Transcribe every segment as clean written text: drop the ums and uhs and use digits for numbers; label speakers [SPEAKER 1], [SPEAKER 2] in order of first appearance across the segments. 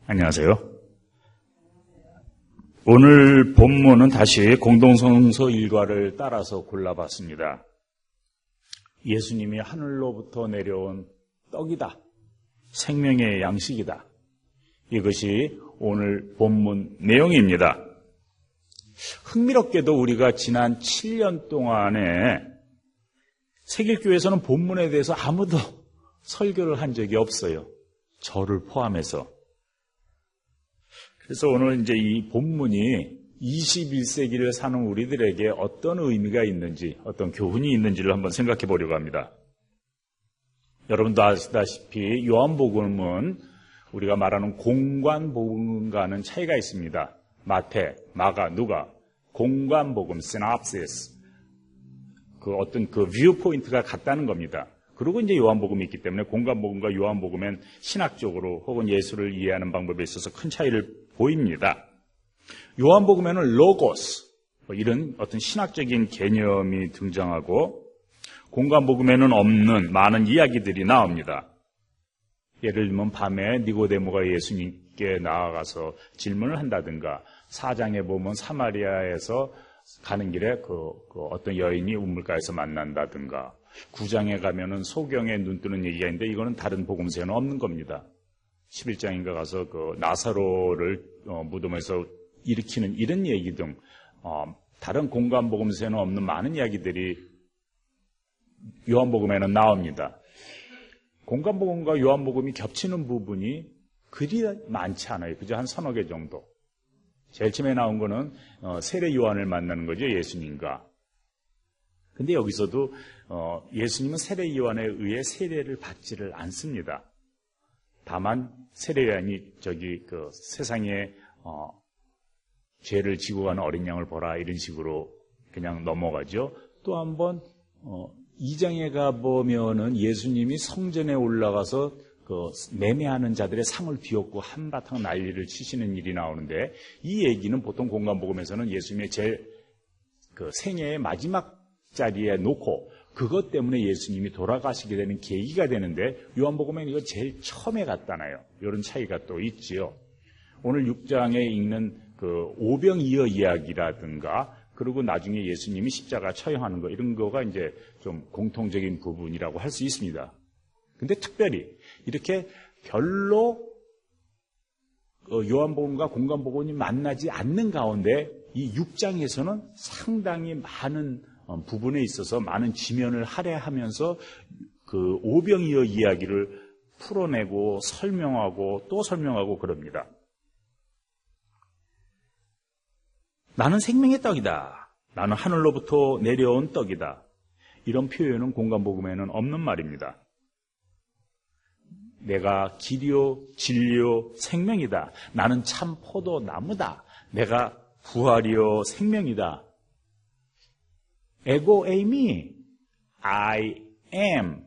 [SPEAKER 1] 안녕하세요. 오늘 본문은 다시 공동성서 일과를 따라서 골라봤습니다. 예수님이 하늘로부터 내려온 떡이다. 생명의 양식이다. 이것이 오늘 본문 내용입니다. 흥미롭게도 우리가 지난 7년 동안에 세길교회에서는 본문에 대해서 아무도 설교를 한 적이 없어요. 저를 포함해서. 그래서 오늘 이제 이 본문이 21세기를 사는 우리들에게 어떤 의미가 있는지, 어떤 교훈이 있는지를 한번 생각해 보려고 합니다. 여러분도 아시다시피 요한복음은 우리가 말하는 공관복음과는 차이가 있습니다. 마태, 마가, 누가, 공관복음, 시놉시스. 어떤 뷰 포인트가 같다는 겁니다. 그리고 이제 요한복음이 있기 때문에 공관복음과 요한복음엔 신학적으로 혹은 예수를 이해하는 방법에 있어서 큰 차이를 보입니다. 요한복음에는 로고스, 이런 어떤 신학적인 개념이 등장하고 공관복음에는 없는 많은 이야기들이 나옵니다. 예를 들면 밤에 니고데모가 예수님께 나아가서 질문을 한다든가, 4장에 보면 사마리아에서 가는 길에 어떤 여인이 우물가에서 만난다든가, 9장에 가면은 소경에 눈 뜨는 얘기가 있는데 이거는 다른 복음서에는 없는 겁니다. 11장인가 가서 나사로를 무덤에서 일으키는 이런 얘기 등 다른 공관복음서에는 없는 많은 이야기들이 요한복음에는 나옵니다. 공관복음과 요한복음이 겹치는 부분이 그리 많지 않아요. 그저 한 서너 개 정도. 제일 처음에 나온 거는 세례 요한을 만나는 거죠, 예수님과. 근데 여기서도 예수님은 세례 요한에 의해 세례를 받지를 않습니다. 다만 세례 요한이 세상에 죄를 지고 가는 어린 양을 보라 이런 식으로 그냥 넘어가죠. 또 한번 2장에 가보면은 예수님이 성전에 올라가서 매매하는 자들의 상을 뒤엎고 한바탕 난리를 치시는 일이 나오는데, 이 얘기는 보통 공관복음에서는 예수님의 제일 생애의 마지막 자리에 놓고 그것 때문에 예수님이 돌아가시게 되는 계기가 되는데, 요한복음에는 이거 제일 처음에 갖다놔요. 이런 차이가 또 있지요. 오늘 6장에 읽는 오병이어 이야기라든가, 그리고 나중에 예수님이 십자가 처형하는 거, 이런 거가 이제 좀 공통적인 부분이라고 할 수 있습니다. 근데 특별히 이렇게 별로 요한복음과 공관복음이 만나지 않는 가운데 이 6장에서는 상당히 많은 부분에 있어서 많은 지면을 할애하면서 오병이어 이야기를 풀어내고 설명하고 또 설명하고 그럽니다. 나는 생명의 떡이다. 나는 하늘로부터 내려온 떡이다. 이런 표현은 공관복음에는 없는 말입니다. 내가 길이요 진리요 생명이다. 나는 참 포도나무다. 내가 부활이요 생명이다. 에고 에이미, I am,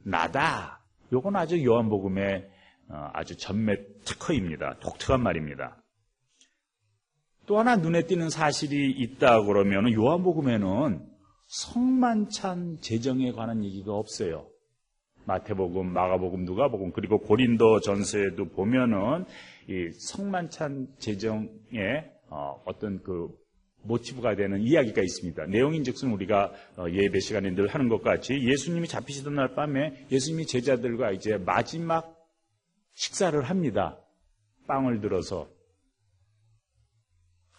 [SPEAKER 1] 나다. 이건 아주 요한복음의 아주 전매 특허입니다. 독특한 말입니다. 또 하나 눈에 띄는 사실이 있다 그러면 요한복음에는 성만찬 제정에 관한 얘기가 없어요. 마태복음, 마가복음, 누가복음, 그리고 고린도 전서에도 보면은 이 성만찬 제정에 어떤 모티브가 되는 이야기가 있습니다. 내용인즉슨 우리가 예배 시간에 늘 하는 것 같이 예수님이 잡히시던 날 밤에 예수님이 제자들과 이제 마지막 식사를 합니다. 빵을 들어서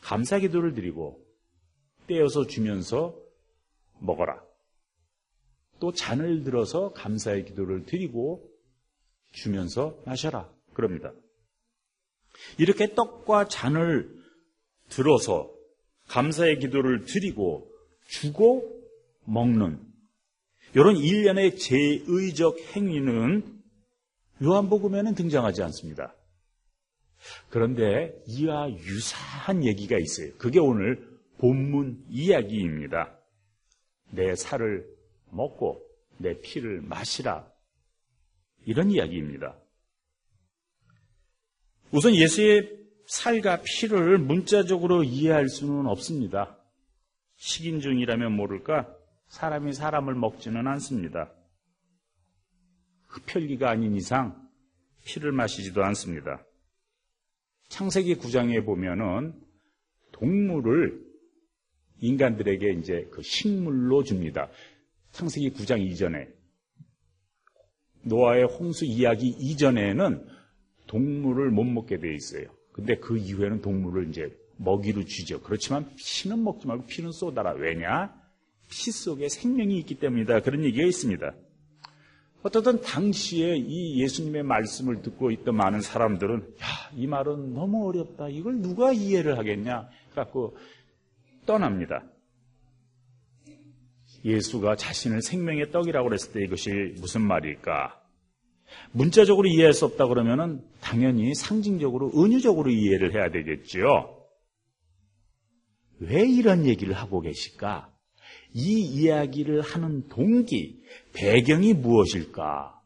[SPEAKER 1] 감사 기도를 드리고 떼어서 주면서 먹어라. 또 잔을 들어서 감사의 기도를 드리고 주면서 마셔라. 그럽니다. 이렇게 떡과 잔을 들어서 감사의 기도를 드리고 주고 먹는 이런 일련의 제의적 행위는 요한복음에는 등장하지 않습니다. 그런데 이와 유사한 얘기가 있어요. 그게 오늘 본문 이야기입니다. 내 살을 먹고 내 피를 마시라. 이런 이야기입니다. 우선 예수의 살과 피를 문자적으로 이해할 수는 없습니다. 식인종이라면 모를까 사람이 사람을 먹지는 않습니다. 흡혈귀가 아닌 이상 피를 마시지도 않습니다. 창세기 9장에 보면은 동물을 인간들에게 이제 그 식물로 줍니다. 창세기 9장 이전에, 노아의 홍수 이야기 이전에는 동물을 못 먹게 돼 있어요. 근데 그 이후에는 동물을 이제 먹이로 주죠. 그렇지만 피는 먹지 말고 피는 쏟아라. 왜냐? 피 속에 생명이 있기 때문이다. 그런 얘기가 있습니다. 어떻든 당시에 이 예수님의 말씀을 듣고 있던 많은 사람들은 야, 이 말은 너무 어렵다. 이걸 누가 이해를 하겠냐? 그래갖고 떠납니다. 예수가 자신을 생명의 떡이라고 그랬을 때 이것이 무슨 말일까? 문자적으로 이해할 수 없다 그러면은 당연히 상징적으로, 은유적으로 이해를 해야 되겠죠. 왜 이런 얘기를 하고 계실까? 이 이야기를 하는 동기, 배경이 무엇일까?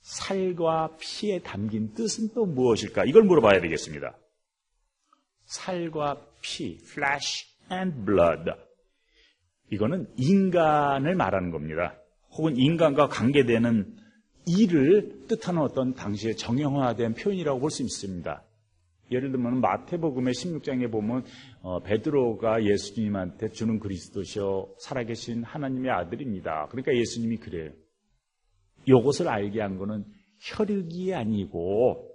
[SPEAKER 1] 살과 피에 담긴 뜻은 또 무엇일까? 이걸 물어봐야 되겠습니다. 살과 피, flesh and blood. 이거는 인간을 말하는 겁니다. 혹은 인간과 관계되는 일을 뜻하는 어떤 당시에 정형화된 표현이라고 볼 수 있습니다. 예를 들면 마태복음의 16장에 보면 베드로가 예수님한테 주는 그리스도시요 살아계신 하나님의 아들입니다. 그러니까 예수님이 그래요. 이것을 알게 한 거는 혈육이 아니고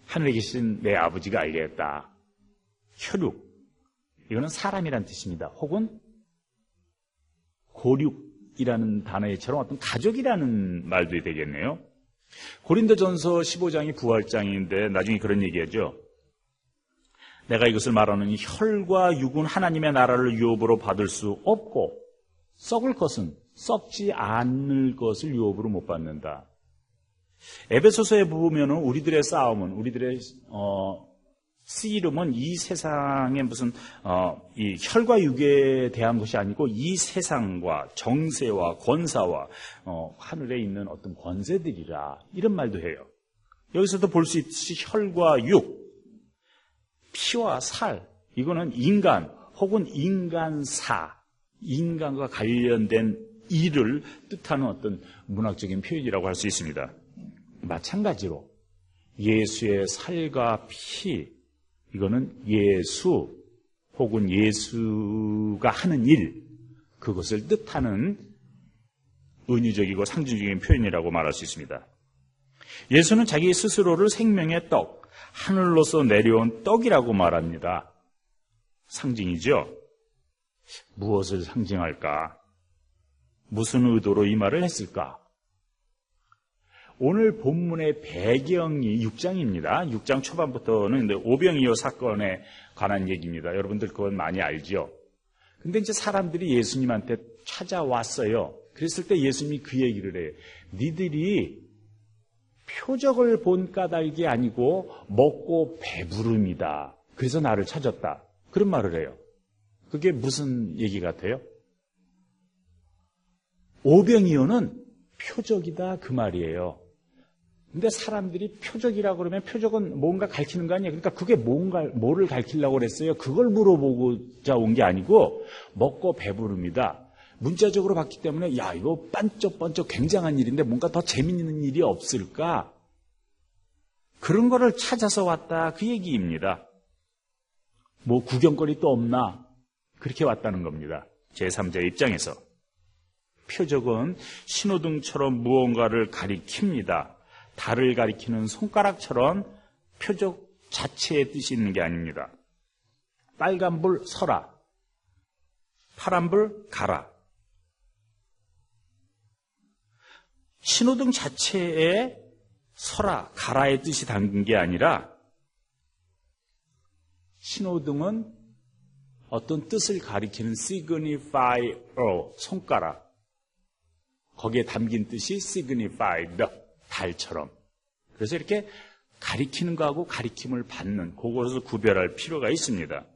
[SPEAKER 1] 하늘에 계신 내 아버지가 알게 했다. 혈육. 이거는 사람이란 뜻입니다. 혹은 고륙이라는 단어처럼 어떤 가족이라는 말도 되겠네요. 고린도전서 15장이 부활장인데 나중에 그런 얘기하죠. 내가 이것을 말하노니 혈과 육은 하나님의 나라를 유업으로 받을 수 없고 썩을 것은 썩지 않을 것을 유업으로 못 받는다. 에베소서에 보면은 우리들의 싸움은, 우리들의 씨름은 이 세상의 무슨 이 혈과 육에 대한 것이 아니고 이 세상과 정세와 권사와 하늘에 있는 어떤 권세들이라, 이런 말도 해요. 여기서도 볼 수 있듯이 혈과 육, 피와 살, 이거는 인간 혹은 인간사, 인간과 관련된 일을 뜻하는 어떤 문학적인 표현이라고 할 수 있습니다. 마찬가지로 예수의 살과 피, 이거는 예수 혹은 예수가 하는 일, 그것을 뜻하는 은유적이고 상징적인 표현이라고 말할 수 있습니다. 예수는 자기 스스로를 생명의 떡, 하늘로서 내려온 떡이라고 말합니다. 상징이죠. 무엇을 상징할까? 무슨 의도로 이 말을 했을까? 오늘 본문의 배경이 6장입니다. 6장 초반부터는 오병이어 사건에 관한 얘기입니다. 여러분들 그건 많이 알죠? 근데 이제 사람들이 예수님한테 찾아왔어요. 그랬을 때 예수님이 그 얘기를 해요. 니들이 표적을 본 까닭이 아니고 먹고 배부름이다. 그래서 나를 찾았다. 그런 말을 해요. 그게 무슨 얘기 같아요? 오병이어는 표적이다 그 말이에요. 근데 사람들이 표적이라고 그러면 표적은 뭔가 가르치는 거 아니에요. 그러니까 그게 뭐를 가르치려고 그랬어요. 그걸 물어보고자 온 게 아니고 먹고 배부릅니다. 문자적으로 봤기 때문에 야, 이거 반짝반짝 굉장한 일인데 뭔가 더 재밌는 일이 없을까? 그런 거를 찾아서 왔다 그 얘기입니다. 뭐 구경거리 또 없나? 그렇게 왔다는 겁니다. 제3자의 입장에서. 표적은 신호등처럼 무언가를 가리킵니다. 달을 가리키는 손가락처럼 표적 자체의 뜻이 있는 게 아닙니다. 빨간불 서라, 파란불 가라. 신호등 자체에 서라, 가라의 뜻이 담긴 게 아니라 신호등은 어떤 뜻을 가리키는 signify, 손가락. 거기에 담긴 뜻이 signified, 달처럼. 그래서 이렇게 가리키는 거하고 가리킴을 받는 그것을 구별할 필요가 있습니다.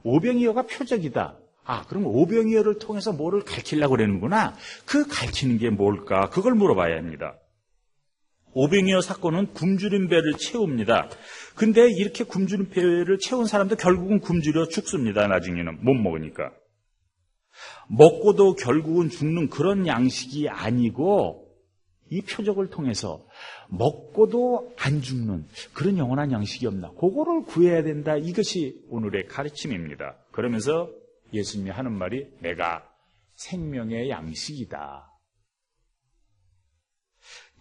[SPEAKER 1] 오병이어가 표적이다. 아, 그럼 오병이어를 통해서 뭐를 가르치려고 그러는구나. 그 가르치는 게 뭘까? 그걸 물어봐야 합니다. 오병이어 사건은 굶주린 배를 채웁니다. 근데 이렇게 굶주린 배를 채운 사람도 결국은 굶주려 죽습니다. 나중에는 못 먹으니까. 먹고도 결국은 죽는 그런 양식이 아니고 이 표적을 통해서 먹고도 안 죽는 그런 영원한 양식이 없나? 그거를 구해야 된다. 이것이 오늘의 가르침입니다. 그러면서 예수님이 하는 말이 내가 생명의 양식이다.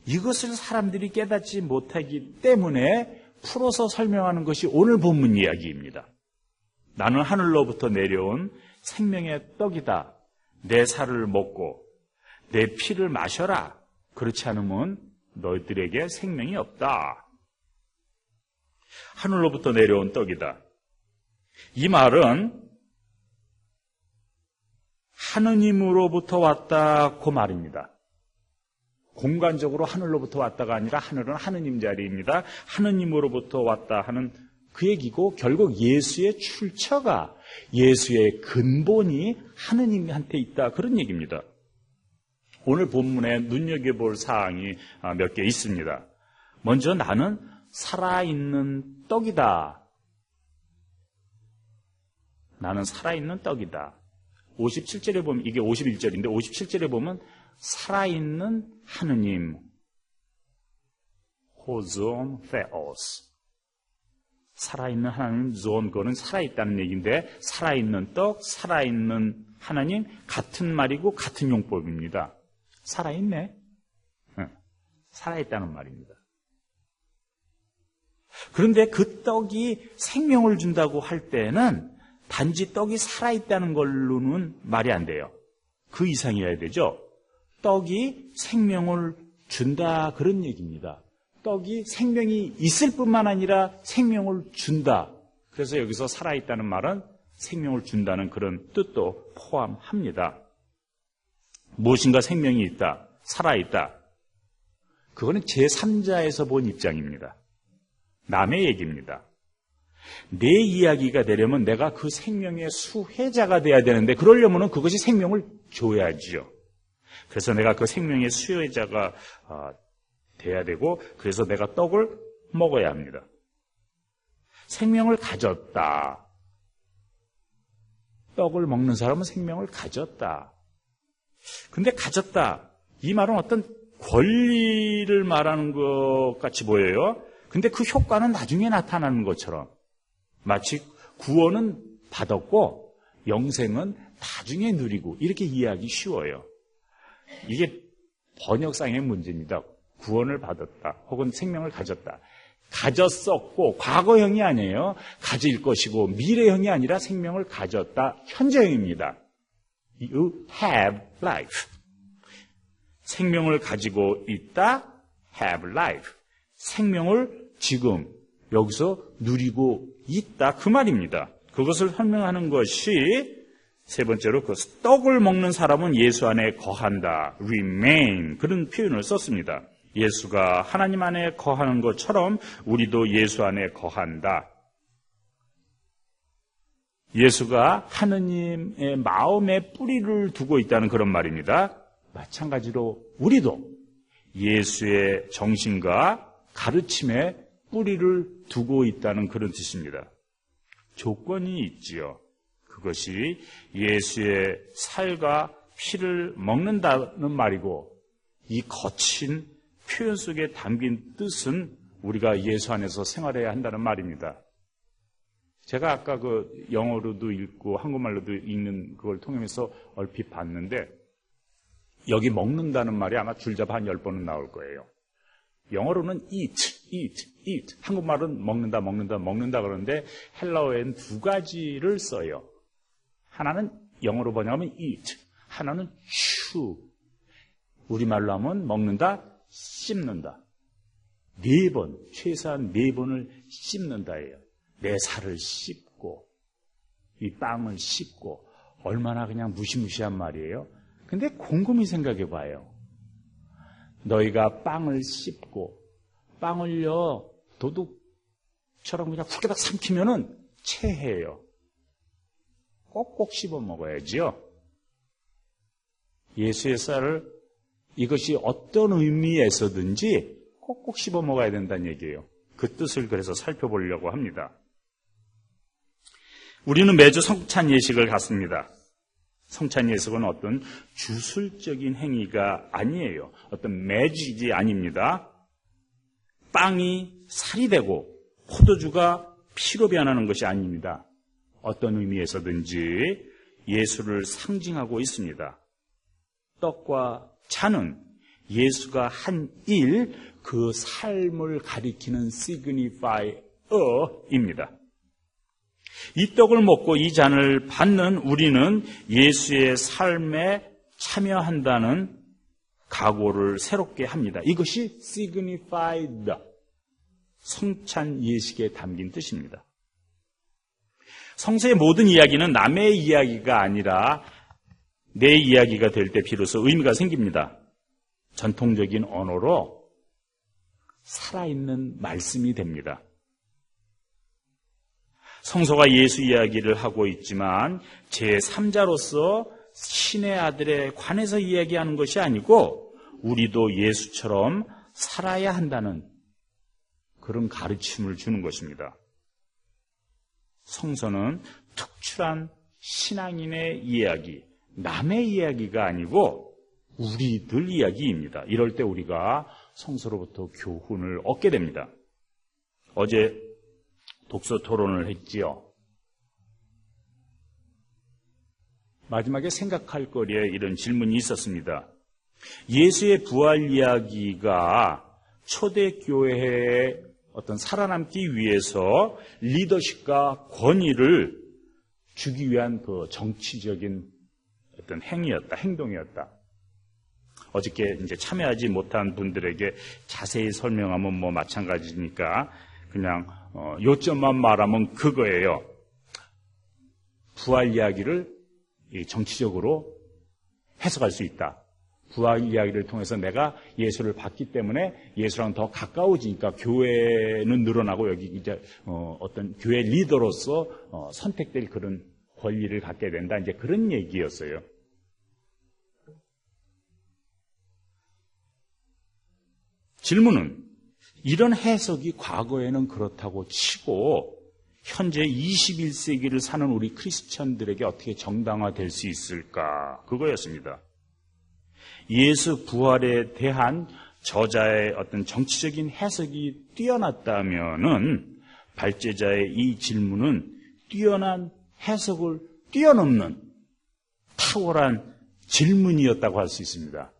[SPEAKER 1] 이것을 사람들이 깨닫지 못하기 때문에 풀어서 설명하는 것이 오늘 본문 이야기입니다. 나는 하늘로부터 내려온 생명의 떡이다. 내 살을 먹고 내 피를 마셔라. 그렇지 않으면 너희들에게 생명이 없다. 하늘로부터 내려온 떡이다. 이 말은 하느님으로부터 왔다 그 말입니다. 공간적으로 하늘로부터 왔다가 아니라 하늘은 하느님 자리입니다. 하느님으로부터 왔다 하는 그 얘기고 결국 예수의 출처가 예수의 근본이 하느님한테 있다 그런 얘기입니다. 오늘 본문에 눈여겨볼 사항이 몇 개 있습니다. 먼저 나는 살아있는 떡이다. 나는 살아있는 떡이다. 57절에 보면 이게 51절인데 57절에 보면 살아있는 하느님 호존 페오스 살아있는 하나님 존 그거는 살아있다는 얘기인데 살아있는 떡, 살아있는 하나님 같은 말이고 같은 용법입니다. 살아있네. 살아있다는 말입니다. 그런데 그 떡이 생명을 준다고 할 때는 단지 떡이 살아있다는 걸로는 말이 안 돼요. 그 이상이어야 되죠. 떡이 생명을 준다 그런 얘기입니다. 떡이 생명이 있을 뿐만 아니라 생명을 준다. 그래서 여기서 살아있다는 말은 생명을 준다는 그런 뜻도 포함합니다. 무엇인가 생명이 있다, 살아있다. 그거는 제3자에서 본 입장입니다. 남의 얘기입니다. 내 이야기가 되려면 내가 그 생명의 수혜자가 돼야 되는데 그러려면 그것이 생명을 줘야지요. 그래서 내가 그 생명의 수혜자가 돼야 되고 그래서 내가 떡을 먹어야 합니다. 생명을 가졌다. 떡을 먹는 사람은 생명을 가졌다. 근데 가졌다. 이 말은 어떤 권리를 말하는 것 같이 보여요. 근데 그 효과는 나중에 나타나는 것처럼 마치 구원은 받았고 영생은 나중에 누리고 이렇게 이해하기 쉬워요. 이게 번역상의 문제입니다. 구원을 받았다 혹은 생명을 가졌다. 가졌었고 과거형이 아니에요. 가질 것이고 미래형이 아니라 생명을 가졌다. 현재형입니다. You have life. 생명을 가지고 있다. have life. 생명을 지금 여기서 누리고 있다. 그 말입니다. 그것을 설명하는 것이 세 번째로 그 떡을 먹는 사람은 예수 안에 거한다. remain. 그런 표현을 썼습니다. 예수가 하나님 안에 거하는 것처럼 우리도 예수 안에 거한다. 예수가 하느님의 마음에 뿌리를 두고 있다는 그런 말입니다. 마찬가지로 우리도 예수의 정신과 가르침에 뿌리를 두고 있다는 그런 뜻입니다. 조건이 있지요. 그것이 예수의 살과 피를 먹는다는 말이고 이 거친 표현 속에 담긴 뜻은 우리가 예수 안에서 생활해야 한다는 말입니다. 제가 아까 그 영어로도 읽고 한국말로도 읽는 그걸 통해서 얼핏 봤는데 여기 먹는다는 말이 아마 줄잡아 한 10번은 나올 거예요. 영어로는 eat. 한국말은 먹는다 그러는데 헬라어에는 두 가지를 써요. 하나는 영어로 번역하면 eat, 하나는 chew. 우리말로 하면 먹는다, 씹는다. 4번, 최소한 4번을 씹는다예요. 내 살을 씹고 이 빵을 씹고 얼마나 그냥 무시무시한 말이에요. 근데 곰곰이 생각해 봐요. 너희가 빵을 씹고 빵을요 도둑처럼 그냥 후다닥 삼키면은 체해요. 꼭꼭 씹어 먹어야지요. 예수의 쌀을 이것이 어떤 의미에서든지 꼭꼭 씹어 먹어야 된다는 얘기예요. 그 뜻을 그래서 살펴보려고 합니다. 우리는 매주 성찬 예식을 갖습니다. 성찬 예식은 어떤 주술적인 행위가 아니에요. 어떤 매직이 아닙니다. 빵이 살이 되고 포도주가 피로 변하는 것이 아닙니다. 어떤 의미에서든지 예수를 상징하고 있습니다. 떡과 차는 예수가 한 일, 그 삶을 가리키는 시그니파이어입니다. 이 떡을 먹고 이 잔을 받는 우리는 예수의 삶에 참여한다는 각오를 새롭게 합니다. 이것이 signified, 성찬 예식에 담긴 뜻입니다. 성서의 모든 이야기는 남의 이야기가 아니라 내 이야기가 될 때 비로소 의미가 생깁니다. 전통적인 언어로 살아있는 말씀이 됩니다. 성서가 예수 이야기를 하고 있지만 제3자로서 신의 아들에 관해서 이야기하는 것이 아니고 우리도 예수처럼 살아야 한다는 그런 가르침을 주는 것입니다. 성서는 특출한 신앙인의 이야기, 남의 이야기가 아니고 우리들 이야기입니다. 이럴 때 우리가 성서로부터 교훈을 얻게 됩니다. 어제 독서 토론을 했지요. 마지막에 생각할 거리에 이런 질문이 있었습니다. 예수의 부활 이야기가 초대교회의 어떤 살아남기 위해서 리더십과 권위를 주기 위한 그 정치적인 어떤 행동이었다. 어저께 이제 참여하지 못한 분들에게 자세히 설명하면 마찬가지니까 그냥 요점만 말하면 그거예요. 부활 이야기를 정치적으로 해석할 수 있다. 부활 이야기를 통해서 내가 예수를 봤기 때문에 예수랑 더 가까워지니까 교회는 늘어나고 여기 이제 어떤 교회 리더로서 선택될 그런 권리를 갖게 된다. 이제 그런 얘기였어요. 질문은 이런 해석이 과거에는 그렇다고 치고 현재 21세기를 사는 우리 크리스천들에게 어떻게 정당화될 수 있을까? 그거였습니다. 예수 부활에 대한 저자의 어떤 정치적인 해석이 뛰어났다면은 발제자의 이 질문은 뛰어난 해석을 뛰어넘는 탁월한 질문이었다고 할 수 있습니다.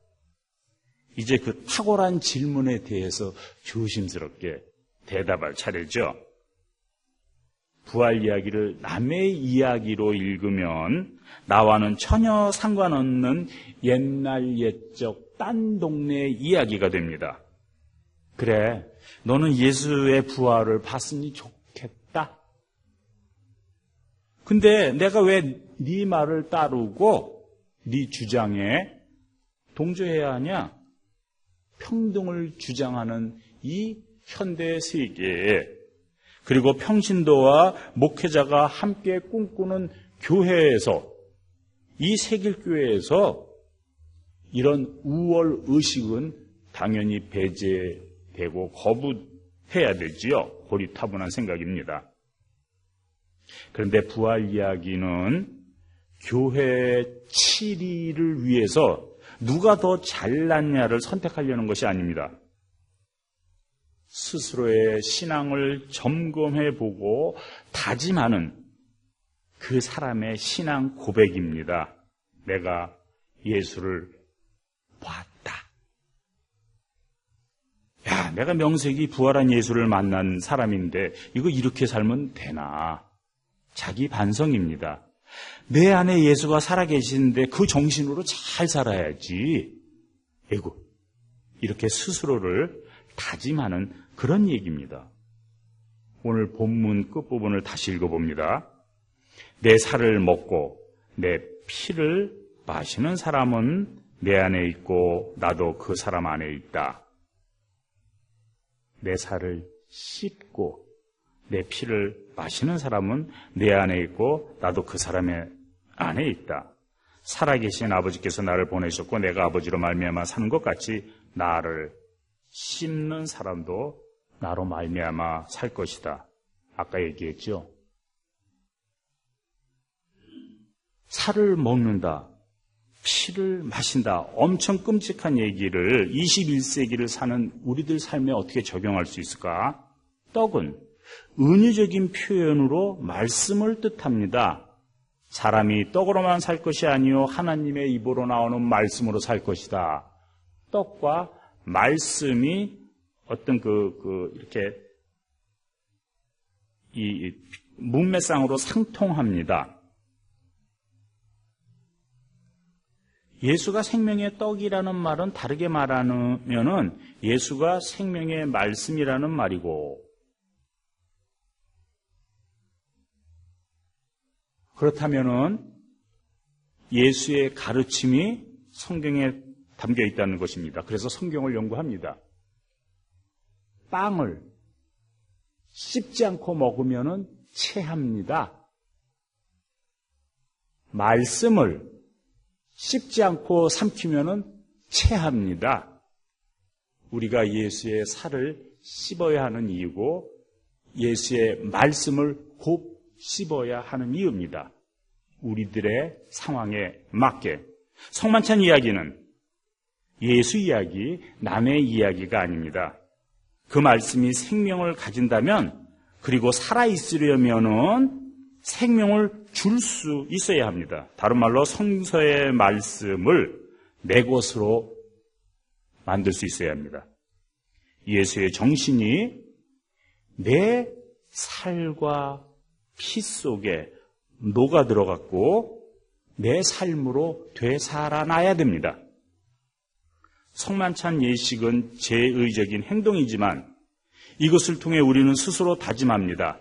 [SPEAKER 1] 이제 그 탁월한 질문에 대해서 조심스럽게 대답할 차례죠. 부활 이야기를 남의 이야기로 읽으면 나와는 전혀 상관없는 옛날 옛적 딴 동네 이야기가 됩니다. 그래, 너는 예수의 부활을 봤으니 좋겠다. 근데 내가 왜 네 말을 따르고 네 주장에 동조해야 하냐? 평등을 주장하는 이 현대 세계에 그리고 평신도와 목회자가 함께 꿈꾸는 교회에서 이 세길교회에서 이런 우월 의식은 당연히 배제되고 거부해야 되지요. 고리타분한 생각입니다. 그런데 부활 이야기는 교회 치리를 위해서 누가 더 잘났냐를 선택하려는 것이 아닙니다. 스스로의 신앙을 점검해보고 다짐하는 그 사람의 신앙 고백입니다. 내가 예수를 봤다. 야, 내가 명색이 부활한 예수를 만난 사람인데 이거 이렇게 살면 되나? 자기 반성입니다. 내 안에 예수가 살아계시는데 그 정신으로 잘 살아야지. 에고, 이렇게 스스로를 다짐하는 그런 얘기입니다. 오늘 본문 끝부분을 다시 읽어봅니다. 내 살을 먹고 내 피를 마시는 사람은 내 안에 있고 나도 그 사람 안에 있다. 내 살을 씹고 내 피를 마시는 사람은 내 안에 있고 나도 그 사람의 안에 있다. 살아계신 아버지께서 나를 보내셨고 내가 아버지로 말미암아 사는 것 같이 나를 씹는 사람도 나로 말미암아 살 것이다. 아까 얘기했죠. 살을 먹는다, 피를 마신다. 엄청 끔찍한 얘기를 21세기를 사는 우리들 삶에 어떻게 적용할 수 있을까? 떡은 은유적인 표현으로 말씀을 뜻합니다. 사람이 떡으로만 살 것이 아니요 하나님의 입으로 나오는 말씀으로 살 것이다. 떡과 말씀이 어떤 이렇게 이 문맥상으로 상통합니다. 예수가 생명의 떡이라는 말은 다르게 말하면은 예수가 생명의 말씀이라는 말이고, 그렇다면은 예수의 가르침이 성경에 담겨 있다는 것입니다. 그래서 성경을 연구합니다. 빵을 씹지 않고 먹으면은 체합니다. 말씀을 씹지 않고 삼키면은 체합니다. 우리가 예수의 살을 씹어야 하는 이유고 예수의 말씀을 곱 씹어야 하는 이유입니다. 우리들의 상황에 맞게. 성만찬 이야기는 예수 이야기, 남의 이야기가 아닙니다. 그 말씀이 생명을 가진다면, 그리고 살아있으려면은 생명을 줄 수 있어야 합니다. 다른 말로 성서의 말씀을 내 것으로 만들 수 있어야 합니다. 예수의 정신이 내 살과 피 속에 녹아 들어갔고 내 삶으로 되살아나야 됩니다. 성만찬 예식은 제의적인 행동이지만 이것을 통해 우리는 스스로 다짐합니다.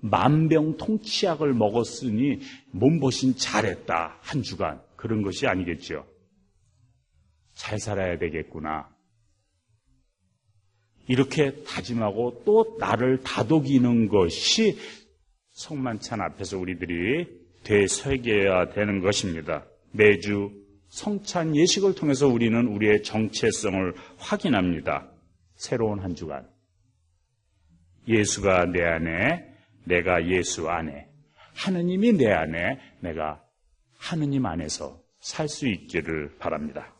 [SPEAKER 1] 만병통치약을 먹었으니 몸보신 잘했다, 한 주간. 그런 것이 아니겠죠. 잘 살아야 되겠구나. 이렇게 다짐하고 또 나를 다독이는 것이 성만찬 앞에서 우리들이 되새겨야 되는 것입니다. 매주 성찬 예식을 통해서 우리는 우리의 정체성을 확인합니다. 새로운 한 주간. 예수가 내 안에, 내가 예수 안에, 하느님이 내 안에, 내가 하느님 안에서 살 수 있기를 바랍니다.